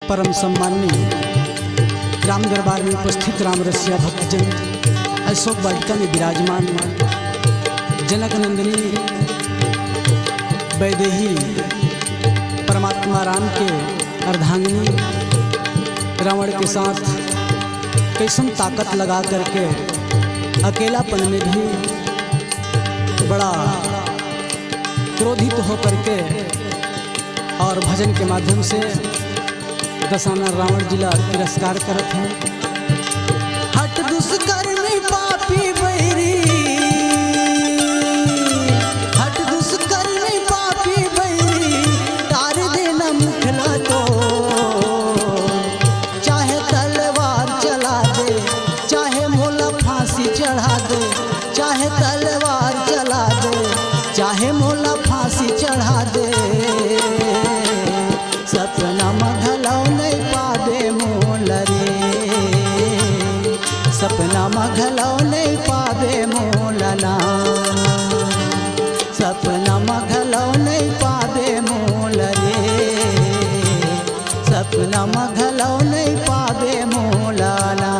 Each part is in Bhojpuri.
परम सम्माननीय राम दरबार में उपस्थित राम रसिया भक्तजन, अशोक वाटिका में विराजमान जनक नंदिनी वैदेही परमात्मा राम के अर्धांगिनी रावण के साथ कैसन ताकत लगा करके अकेलापन में भी बड़ा क्रोधित होकर के और भजन के माध्यम से दशाना रावण जिला तिरस्कार करत हैं। हट दुष्कर्मी पापी बैरी, हट दुष्कर्मी पापी बैरी, तार देना मुखला तो चाहे तलवार चला दे, चाहे मोला फांसी चढ़ा दे, चाहे तलवार चला दे, चाहे मोला फांसी चढ़ा दे, सपना मघलौ नहीं पावे मोल रे, सपना मघलौ नहीं पावे मोलना, सपना मघलौ नहीं पावे मोल रे, सपना मघलौ नहीं पावे मोलना।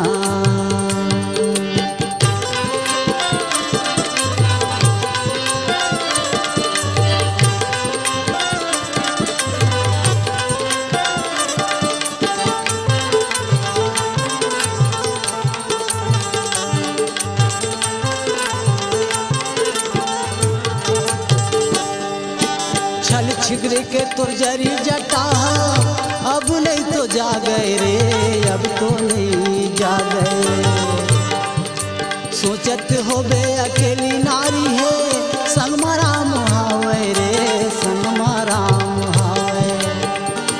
छिद्र के तुरजरी जटा, अब नहीं तो जा गए रे, अब तो नहीं जा गए। सोचत हो बे अकेली नारी है, संग राम हावे रे, संग राम हावे।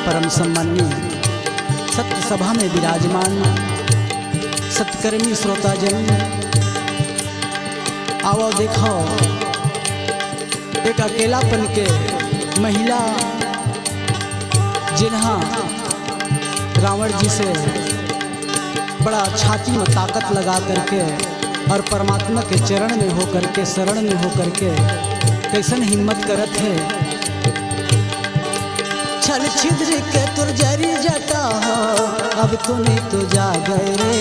परम सम्माननीय सत्य सभा में विराजमान सत्कर्मी श्रोताजन, आओ देखो एक अकेलापन के महिला जिन्हा रावण जी से बड़ा छाती में ताकत लगा करके और परमात्मा के चरण में हो करके, शरण में हो करके कैसन हिम्मत करत है। छल छिद्र के तुरजरी जटा, अब तो नहीं तो जा गए रे,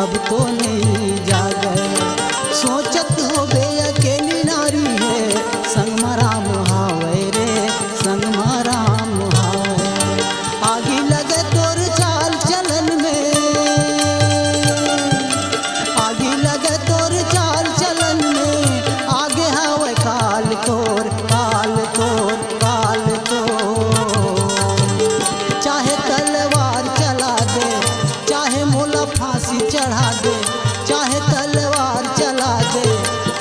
अब तो नहीं जा गए। सोचत हो बे अकेली नारी है, संग राम हावे रे, संग राम हावे। आगे लगे तोर चाल चलन में, आगे लगे तोर चाल चलन में, आगे हावे काल तोर, काल तोर, काल तोर। चाहे तलवार चला दे, चाहे मोला फांसी चढ़ा दे, चाहे तलवार चला दे,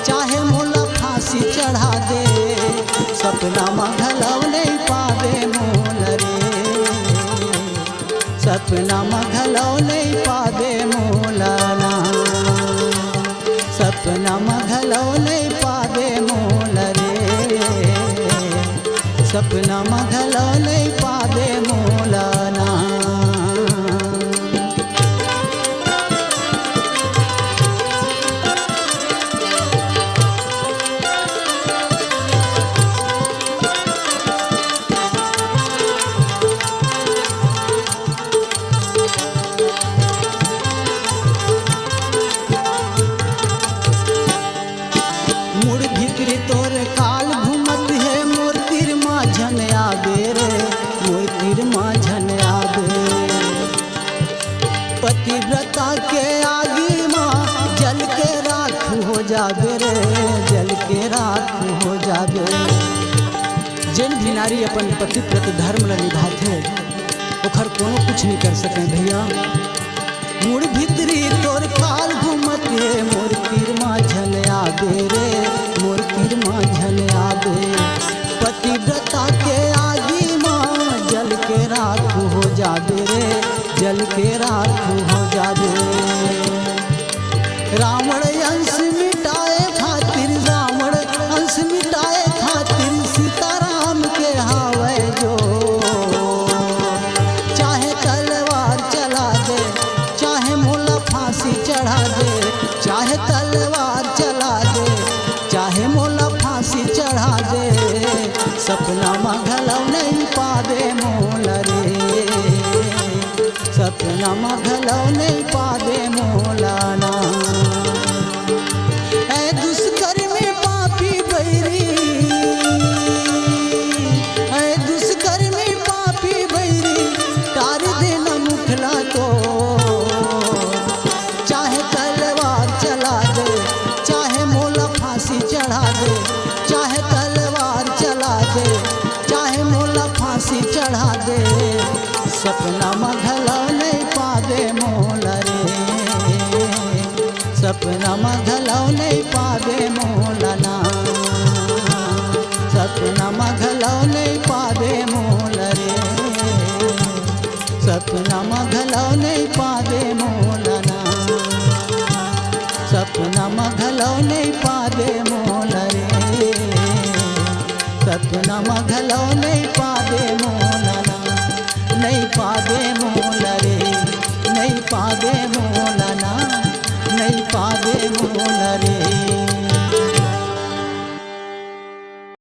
चाहे मोला फांसी चढ़ा दे, सपना मघलौ नहीं पावे मोल रे, सपना मघलौ नहीं पावे मोलना, सपना मघलौ नहीं पावे मोल रे, सपना मघलौ नहीं पावे मोलना। तोर काल घूमत है, मोर तीर माझन आवे रे, मोर तीर माझन आवे। पतिव्रता के आगे माँ जल के राख हो जावे रे, जल के राख हो जावे। जिन भी नारी अपन पति प्रति धर्म ल निभाते ओखर कोनो कुछ नहीं कर सके भैया। मुड़ भीतरी तोर काल घूमत है, मोर तीर माझन आवे रे, मोर तीर माझन आवे। पतिव्रता के आगे माँ जल के राख हो जावे रे, जल के राख हो जावे। रावण अंश मिटाए खातिर, रावण अंश मिटाए खातिर, सीताराम के हावे जो। चाहे तलवार चला दे, चाहे मोला फांसी चढ़ा दे, चाहे तलवार चला दे, चाहे मोला फांसी चढ़ा दे, सपना मघलौ नहीं पावे मोल रे, सपना मघलो नहीं पावे मोलाना। ऐ दुष्कर्मी पापी बैरी, ऐ दुष्कर्मी पापी बैरी तार देना मुखला को। चाहे तलवार चला दे, चाहे मोला फांसी चढ़ा दे, चाहे तलवार चला दे, चाहे मोला फांसी चढ़ा दे, सपना मघलो नहीं पावे मोला रे। सपना मघलो नहीं पावे मोलाना। सपना मघलो नहीं पावे मोला रे। सपना मघलो नहीं पावे मोलाना। सपना मघलो नहीं पावे मोला रे। सपना मघलो नहीं पावे मोलाना। नहीं पावे मोला रे, नहीं पावे मोलाना, नहीं पावे मोला रे।